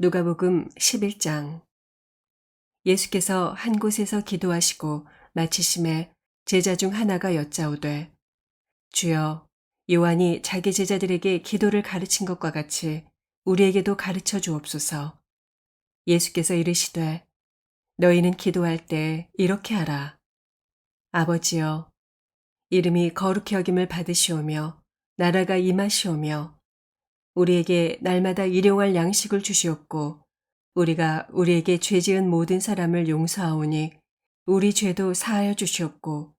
누가복음 11장. 예수께서 한 곳에서 기도하시고 마치심에 제자 중 하나가 여짜오되, 주여, 요한이 자기 제자들에게 기도를 가르친 것과 같이 우리에게도 가르쳐 주옵소서. 예수께서 이르시되, 너희는 기도할 때 이렇게 하라. 아버지여, 이름이 거룩히 여김을 받으시오며 나라가 임하시오며 우리에게 날마다 일용할 양식을 주시옵고 우리가 우리에게 죄지은 모든 사람을 용서하오니 우리 죄도 사하여 주시옵고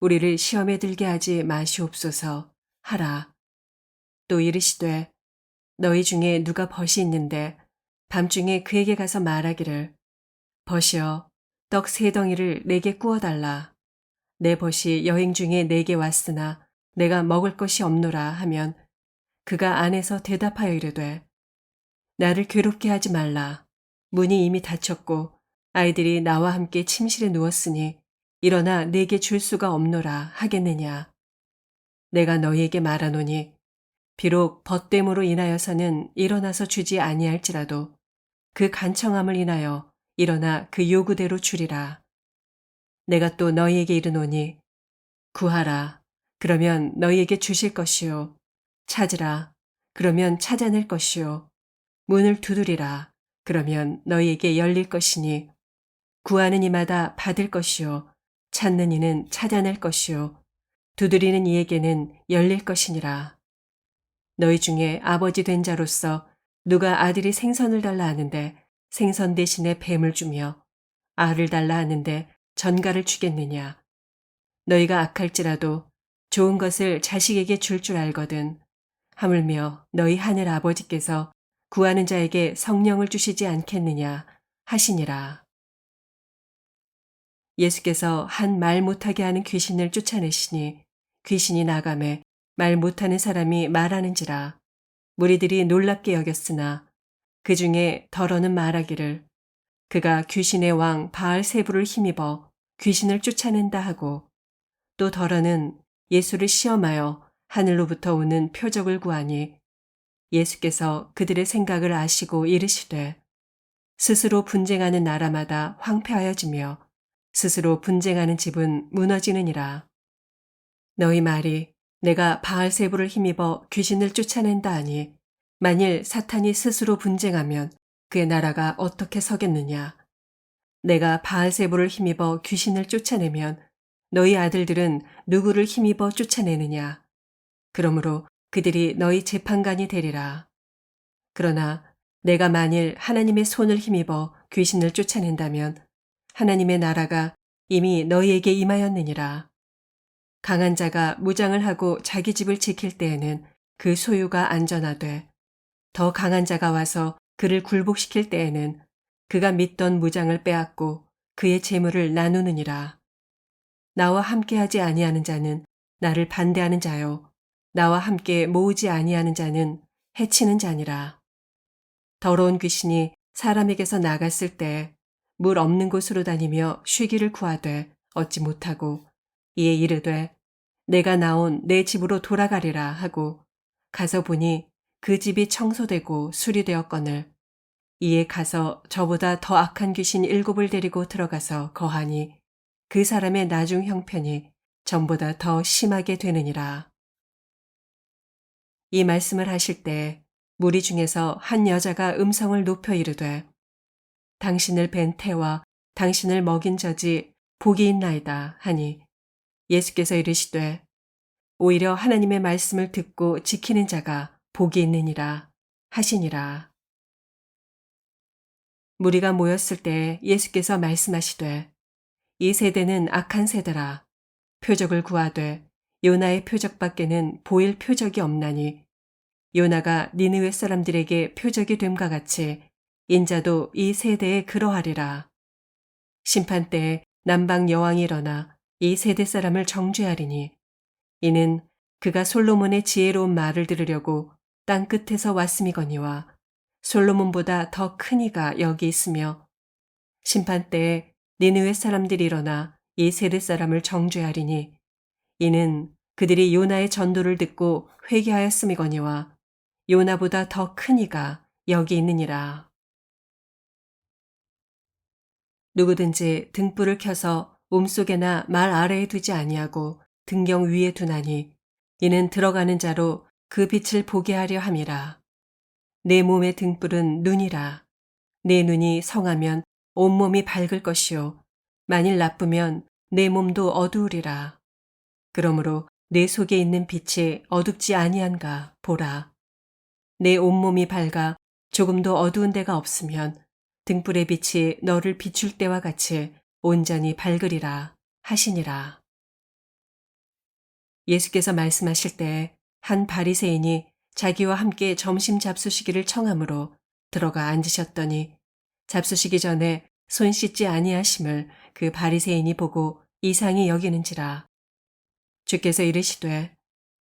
우리를 시험에 들게 하지 마시옵소서 하라. 또 이르시되, 너희 중에 누가 벗이 있는데 밤중에 그에게 가서 말하기를, 벗이여, 떡 3덩이를 내게 구워달라. 내 벗이 여행 중에 내게 왔으나 내가 먹을 것이 없노라 하면 그가 안에서 대답하여 이르되, 나를 괴롭게 하지 말라. 문이 이미 닫혔고 아이들이 나와 함께 침실에 누웠으니 일어나 내게 줄 수가 없노라 하겠느냐. 내가 너희에게 말하노니 비록 벗됨으로 인하여서는 일어나서 주지 아니할지라도 그 간청함을 인하여 일어나 그 요구대로 주리라. 내가 또 너희에게 이르노니 구하라. 그러면 너희에게 주실 것이요. 찾으라. 그러면 찾아낼 것이요. 문을 두드리라. 그러면 너희에게 열릴 것이니 구하는 이마다 받을 것이요. 찾는 이는 찾아낼 것이요. 두드리는 이에게는 열릴 것이니라. 너희 중에 아버지 된 자로서 누가 아들이 생선을 달라 하는데 생선 대신에 뱀을 주며 알을 달라 하는데 전갈을 주겠느냐. 너희가 악할지라도 좋은 것을 자식에게 줄 줄 알거든. 하물며 너희 하늘 아버지께서 구하는 자에게 성령을 주시지 않겠느냐 하시니라. 예수께서 한 말 못하게 하는 귀신을 쫓아내시니 귀신이 나가매 말 못하는 사람이 말하는지라. 무리들이 놀랍게 여겼으나 그 중에 더러는 말하기를, 그가 귀신의 왕 바알세부를 힘입어 귀신을 쫓아낸다 하고, 또 더러는 예수를 시험하여 하늘로부터 오는 표적을 구하니 예수께서 그들의 생각을 아시고 이르시되, 스스로 분쟁하는 나라마다 황폐하여지며 스스로 분쟁하는 집은 무너지느니라. 너희 말이 내가 바알세부를 힘입어 귀신을 쫓아낸다 하니 만일 사탄이 스스로 분쟁하면 그의 나라가 어떻게 서겠느냐. 내가 바알세부를 힘입어 귀신을 쫓아내면 너희 아들들은 누구를 힘입어 쫓아내느냐. 그러므로 그들이 너희 재판관이 되리라. 그러나 내가 만일 하나님의 손을 힘입어 귀신을 쫓아낸다면 하나님의 나라가 이미 너희에게 임하였느니라. 강한 자가 무장을 하고 자기 집을 지킬 때에는 그 소유가 안전하되, 더 강한 자가 와서 그를 굴복시킬 때에는 그가 믿던 무장을 빼앗고 그의 재물을 나누느니라. 나와 함께하지 아니하는 자는 나를 반대하는 자요, 나와 함께 모으지 아니하는 자는 해치는 자니라. 더러운 귀신이 사람에게서 나갔을 때 물 없는 곳으로 다니며 쉬기를 구하되 얻지 못하고 이에 이르되, 내가 나온 내 집으로 돌아가리라 하고 가서 보니 그 집이 청소되고 수리되었거늘 이에 가서 저보다 더 악한 귀신 7을 데리고 들어가서 거하니 그 사람의 나중 형편이 전보다 더 심하게 되느니라. 이 말씀을 하실 때 무리 중에서 한 여자가 음성을 높여 이르되, 당신을 뵌 태와 당신을 먹인 젖이 복이 있나이다 하니 예수께서 이르시되, 오히려 하나님의 말씀을 듣고 지키는 자가 복이 있느니라 하시니라. 무리가 모였을 때 예수께서 말씀하시되, 이 세대는 악한 세대라. 표적을 구하되 요나의 표적밖에는 보일 표적이 없나니 요나가 니느웨 사람들에게 표적이 됨과 같이 인자도 이 세대에 그러하리라. 심판 때에 남방 여왕이 일어나 이 세대 사람을 정죄하리니 이는 그가 솔로몬의 지혜로운 말을 들으려고 땅 끝에서 왔음이거니와 솔로몬보다 더 큰 이가 여기 있으며, 심판 때에 니느웨 사람들이 일어나 이 세대 사람을 정죄하리니 이는 그들이 요나의 전도를 듣고 회개하였음이거니와 요나보다 더 큰 이가 여기 있느니라. 누구든지 등불을 켜서 몸속에나 말 아래에 두지 아니하고 등경 위에 두나니 이는 들어가는 자로 그 빛을 보게 하려 함이라. 내 몸의 등불은 눈이라. 내 눈이 성하면 온몸이 밝을 것이요 만일 나쁘면 내 몸도 어두우리라. 그러므로 내 속에 있는 빛이 어둡지 아니한가 보라. 내 온몸이 밝아 조금도 어두운 데가 없으면 등불의 빛이 너를 비출 때와 같이 온전히 밝으리라 하시니라. 예수께서 말씀하실 때 한 바리새인이 자기와 함께 점심 잡수시기를 청하므로 들어가 앉으셨더니 잡수시기 전에 손 씻지 아니하심을 그 바리새인이 보고 이상히 여기는지라. 주께서 이르시되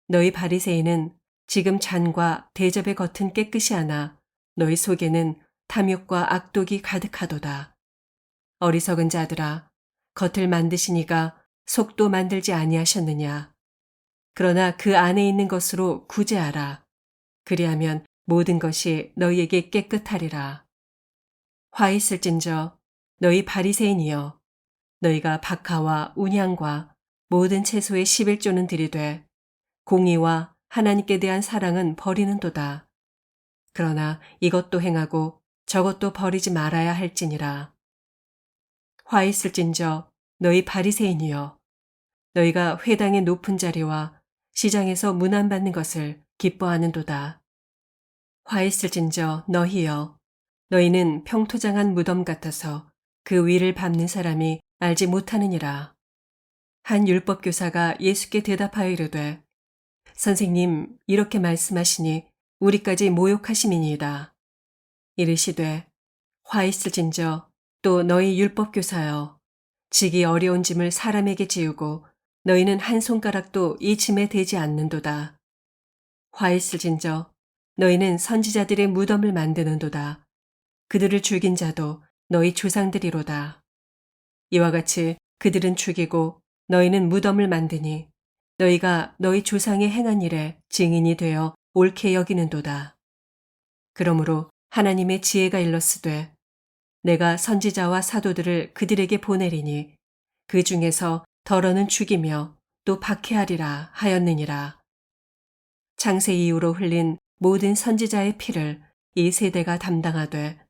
너희 바리새인은 지금 잔과 대접의 겉은 깨끗이 하나 너희 속에는 탐욕과 악독이 가득하도다. 어리석은 자들아, 겉을 만드시니가 속도 만들지 아니하셨느냐. 그러나 그 안에 있는 것으로 구제하라. 그리하면 모든 것이 너희에게 깨끗하리라. 화 있을진저 너희 바리새인이여, 너희가 박하와 운향과 모든 채소의 11조는 들이되 공의와 하나님께 대한 사랑은 버리는도다. 그러나 이것도 행하고 저것도 버리지 말아야 할지니라. 화 있을진저 너희 바리새인이여, 너희가 회당의 높은 자리와 시장에서 문안받는 것을 기뻐하는도다. 화 있을진저 너희여, 너희는 평토장한 무덤 같아서 그 위를 밟는 사람이 알지 못하느니라. 한 율법교사가 예수께 대답하여 이르되 선생님, 이렇게 말씀하시니 우리까지 모욕하심이니이다. 이르시되 화 있을진저 또 너희 율법교사여, 지기 어려운 짐을 사람에게 지우고 너희는 한 손가락도 이 짐에 대지 않는도다. 화 있을진저 너희는 선지자들의 무덤을 만드는도다. 그들을 죽인 자도 너희 조상들이로다. 이와 같이 그들은 죽이고 너희는 무덤을 만드니 너희가 너희 조상의 행한 일에 증인이 되어 옳게 여기는도다. 그러므로 하나님의 지혜가 일렀으되 내가 선지자와 사도들을 그들에게 보내리니 그 중에서 더러는 죽이며 또 박해하리라 하였느니라. 창세 이후로 흘린 모든 선지자의 피를 이 세대가 담당하되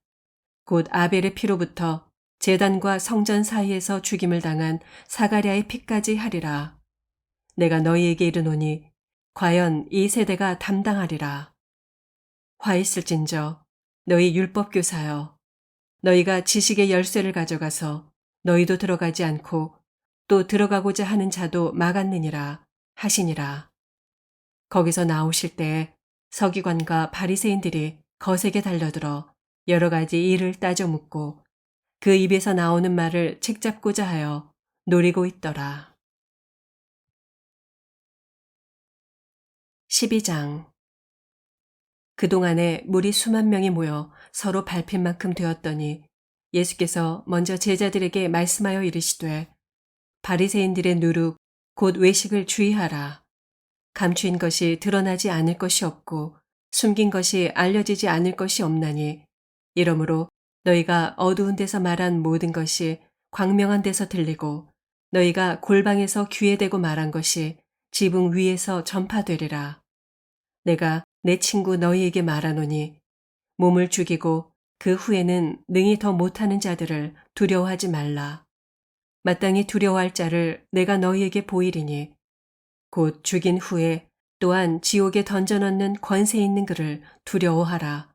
곧 아벨의 피로부터 제단과 성전 사이에서 죽임을 당한 사가랴의 피까지 하리라. 내가 너희에게 이르노니 과연 이 세대가 담당하리라. 화 있을진저 너희 율법교사여, 너희가 지식의 열쇠를 가져가서 너희도 들어가지 않고 또 들어가고자 하는 자도 막았느니라 하시니라. 거기서 나오실 때에 서기관과 바리새인들이 거세게 달려들어 여러 가지 일을 따져 묻고 그 입에서 나오는 말을 책잡고자 하여 노리고 있더라. 12장. 그동안에 무리 수만 명이 모여 서로 밟힐 만큼 되었더니 예수께서 먼저 제자들에게 말씀하여 이르시되 바리새인들의 누룩 곧 외식을 주의하라. 감추인 것이 드러나지 않을 것이 없고 숨긴 것이 알려지지 않을 것이 없나니 이러므로 너희가 어두운 데서 말한 모든 것이 광명한 데서 들리고 너희가 골방에서 귀에 대고 말한 것이 지붕 위에서 전파되리라. 내가 내 친구 너희에게 말하노니 몸을 죽이고 그 후에는 능히 더 못하는 자들을 두려워하지 말라. 마땅히 두려워할 자를 내가 너희에게 보이리니 곧 죽인 후에 또한 지옥에 던져넣는 권세 있는 그를 두려워하라.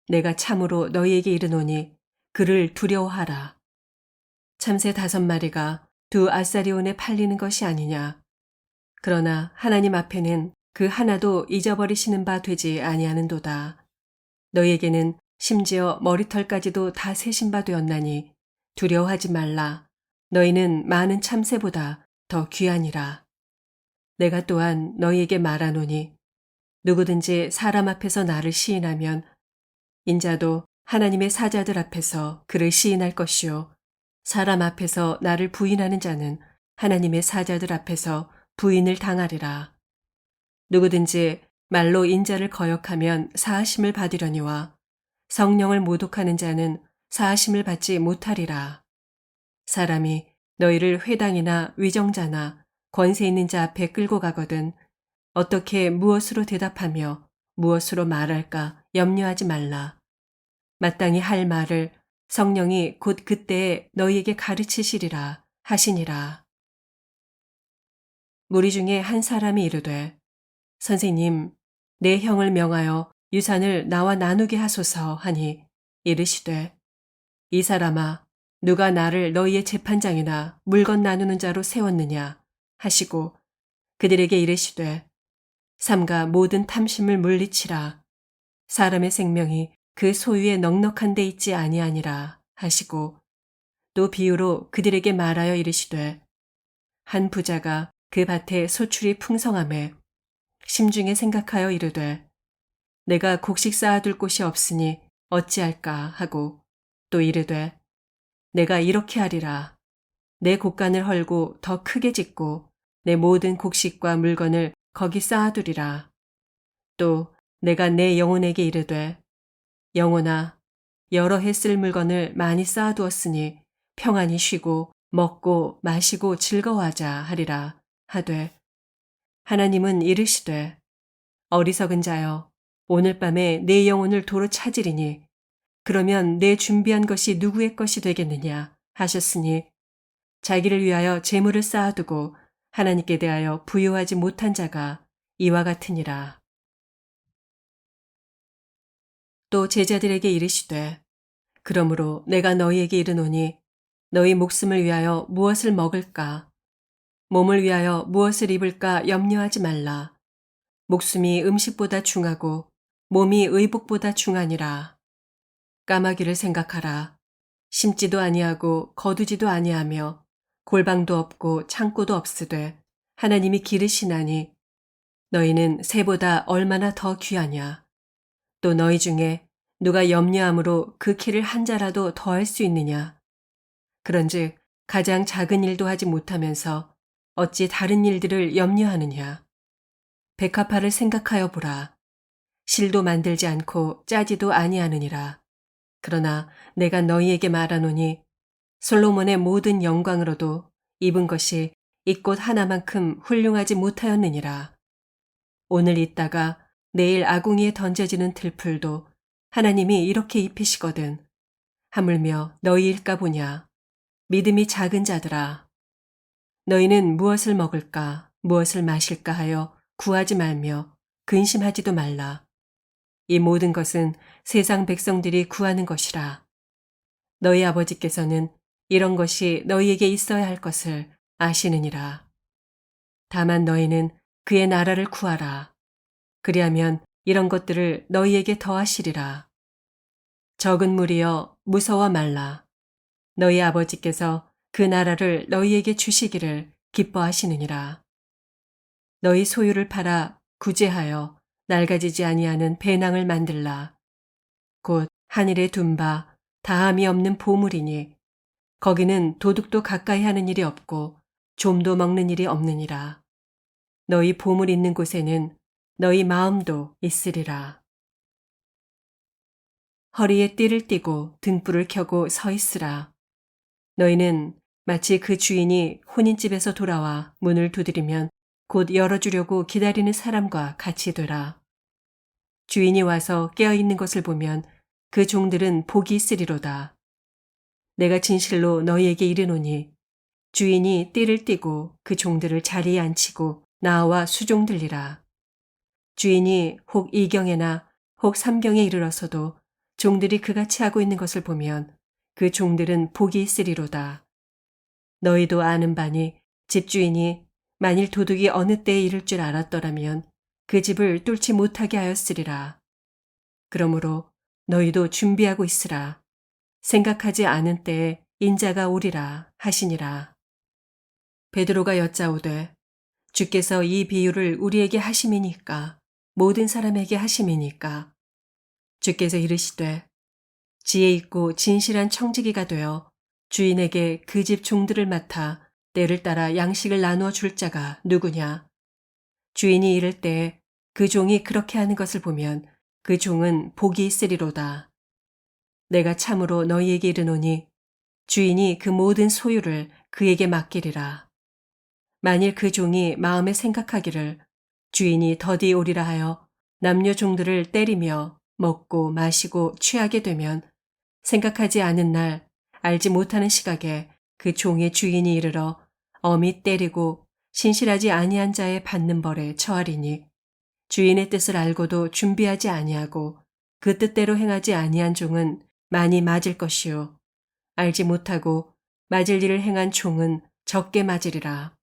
내가 참으로 너희에게 이르노니 그를 두려워하라. 참새 5마리가 두 아사리온에 팔리는 것이 아니냐. 그러나 하나님 앞에는 그 하나도 잊어버리시는 바 되지 아니하는도다. 너희에게는 심지어 머리털까지도 다 세신 바 되었나니 두려워하지 말라. 너희는 많은 참새보다 더 귀하니라. 내가 또한 너희에게 말하노니 누구든지 사람 앞에서 나를 시인하면 인자도 하나님의 사자들 앞에서 그를 시인할 것이요 사람 앞에서 나를 부인하는 자는 하나님의 사자들 앞에서 부인을 당하리라. 누구든지 말로 인자를 거역하면 사하심을 받으려니와 성령을 모독하는 자는 사하심을 받지 못하리라. 사람이 너희를 회당이나 위정자나 권세 있는 자 앞에 끌고 가거든 어떻게 무엇으로 대답하며 무엇으로 말할까 염려하지 말라. 마땅히 할 말을 성령이 곧 그때에 너희에게 가르치시리라 하시니라. 무리 중에 한 사람이 이르되 선생님 내 형을 명하여 유산을 나와 나누게 하소서 하니 이르시되 이 사람아 누가 나를 너희의 재판장이나 물건 나누는 자로 세웠느냐 하시고 그들에게 이르시되 삼가 모든 탐심을 물리치라. 사람의 생명이 그 소유에 넉넉한 데 있지 아니하니라 하시고 또 비유로 그들에게 말하여 이르시되 한 부자가 그 밭에 소출이 풍성하매 심중에 생각하여 이르되 내가 곡식 쌓아둘 곳이 없으니 어찌할까 하고 또 이르되 내가 이렇게 하리라. 내 곡간을 헐고 더 크게 짓고 내 모든 곡식과 물건을 거기 쌓아두리라. 또 내가 내 영혼에게 이르되 영혼아 여러 해 쓸 물건을 많이 쌓아두었으니 평안히 쉬고 먹고 마시고 즐거워하자 하리라 하되 하나님은 이르시되 어리석은 자여 오늘 밤에 내 영혼을 도로 찾으리니 그러면 내 준비한 것이 누구의 것이 되겠느냐 하셨으니 자기를 위하여 재물을 쌓아두고 하나님께 대하여 부요하지 못한 자가 이와 같으니라. 또 제자들에게 이르시되 그러므로 내가 너희에게 이르노니 너희 목숨을 위하여 무엇을 먹을까 몸을 위하여 무엇을 입을까 염려하지 말라. 목숨이 음식보다 중하고 몸이 의복보다 중하니라. 까마귀를 생각하라. 심지도 아니하고 거두지도 아니하며 골방도 없고 창고도 없으되 하나님이 기르시나니 너희는 새보다 얼마나 더 귀하냐. 또 너희 중에 누가 염려함으로 그 키를 한 자라도 더할 수 있느냐. 그런즉 가장 작은 일도 하지 못하면서 어찌 다른 일들을 염려하느냐. 백합화를 생각하여 보라. 실도 만들지 않고 짜지도 아니하느니라. 그러나 내가 너희에게 말하노니 솔로몬의 모든 영광으로도 입은 것이 이 꽃 하나만큼 훌륭하지 못하였느니라. 오늘 있다가 내일 아궁이에 던져지는 들풀도 하나님이 이렇게 입히시거든. 하물며 너희일까 보냐. 믿음이 작은 자들아. 너희는 무엇을 먹을까 무엇을 마실까 하여 구하지 말며 근심하지도 말라. 이 모든 것은 세상 백성들이 구하는 것이라. 너희 아버지께서는 이런 것이 너희에게 있어야 할 것을 아시느니라. 다만 너희는 그의 나라를 구하라. 그리하면 이런 것들을 너희에게 더하시리라. 적은 무리여 무서워 말라. 너희 아버지께서 그 나라를 너희에게 주시기를 기뻐하시느니라. 너희 소유를 팔아 구제하여 낡아지지 아니하는 배낭을 만들라. 곧 하늘에 둔 바 다함이 없는 보물이니 거기는 도둑도 가까이 하는 일이 없고 좀도 먹는 일이 없느니라. 너희 보물 있는 곳에는 너희 마음도 있으리라. 허리에 띠를 띠고 등불을 켜고 서 있으라. 너희는 마치 그 주인이 혼인집에서 돌아와 문을 두드리면 곧 열어주려고 기다리는 사람과 같이 되라. 주인이 와서 깨어있는 것을 보면 그 종들은 복이 있으리로다. 내가 진실로 너희에게 이르노니 주인이 띠를 띠고 그 종들을 자리에 앉히고 나와 수종들리라. 주인이 혹 2경에나 혹 3경에 이르러서도 종들이 그같이 하고 있는 것을 보면 그 종들은 복이 있으리로다. 너희도 아는 바니 집주인이 만일 도둑이 어느 때에 이를 줄 알았더라면 그 집을 뚫지 못하게 하였으리라. 그러므로 너희도 준비하고 있으라. 생각하지 않은 때에 인자가 오리라 하시니라. 베드로가 여짜오되 주께서 이 비유를 우리에게 하심이니까 모든 사람에게 하심이니까 주께서 이르시되 지혜 있고 진실한 청지기가 되어 주인에게 그 집 종들을 맡아 때를 따라 양식을 나누어 줄 자가 누구냐. 주인이 이를 때 그 종이 그렇게 하는 것을 보면 그 종은 복이 있으리로다. 내가 참으로 너희에게 이르노니 주인이 그 모든 소유를 그에게 맡기리라. 만일 그 종이 마음에 생각하기를 주인이 더디 오리라 하여 남녀 종들을 때리며 먹고 마시고 취하게 되면 생각하지 않은 날 알지 못하는 시각에 그 종의 주인이 이르러 엄히 때리고 신실하지 아니한 자의 받는 벌에 처하리니 주인의 뜻을 알고도 준비하지 아니하고 그 뜻대로 행하지 아니한 종은 많이 맞을 것이요 알지 못하고 맞을 일을 행한 종은 적게 맞으리라.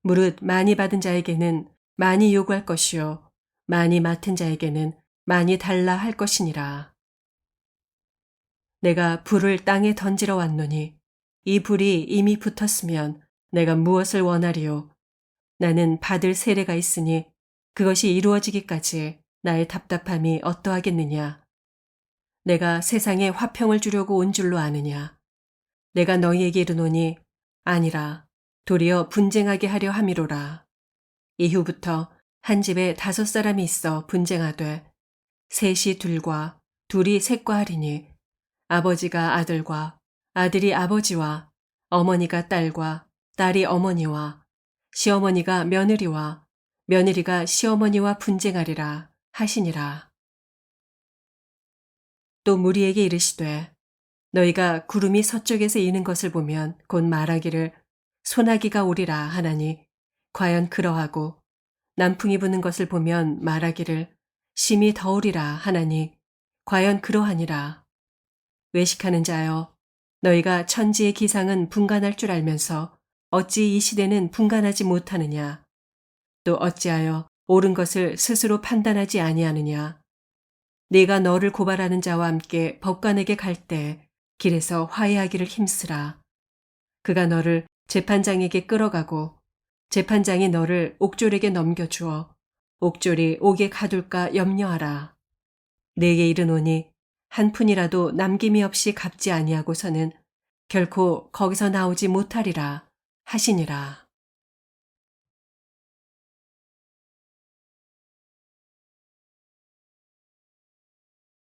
무릇 많이 받은 자에게는 많이 요구할 것이요 많이 맡은 자에게는 많이 달라 할 것이니라. 내가 불을 땅에 던지러 왔노니 이 불이 이미 붙었으면 내가 무엇을 원하리요? 나는 받을 세례가 있으니 그것이 이루어지기까지 나의 답답함이 어떠하겠느냐? 내가 세상에 화평을 주려고 온 줄로 아느냐? 내가 너희에게 이르노니 아니라 도리어 분쟁하게 하려 함이로라. 이후부터 한 집에 5사람이 있어 분쟁하되 셋이 둘과 둘이 셋과 하리니 아버지가 아들과 아들이 아버지와 어머니가 딸과 딸이 어머니와 시어머니가 며느리와 며느리가 시어머니와 분쟁하리라 하시니라. 또 무리에게 이르시되 너희가 구름이 서쪽에서 이는 것을 보면 곧 말하기를 소나기가 오리라 하나니 과연 그러하고 남풍이 부는 것을 보면 말하기를 심히 더우리라 하나니 과연 그러하니라. 외식하는 자여 너희가 천지의 기상은 분간할 줄 알면서 어찌 이 시대는 분간하지 못하느냐. 또 어찌하여 옳은 것을 스스로 판단하지 아니하느냐. 네가 너를 고발하는 자와 함께 법관에게 갈 때 길에서 화해하기를 힘쓰라. 그가 너를 재판장에게 끌어가고 재판장이 너를 옥졸에게 넘겨주어 옥졸이 옥에 가둘까 염려하라. 내게 이르노니 한 푼이라도 남김이 없이 갚지 아니하고서는 결코 거기서 나오지 못하리라 하시니라.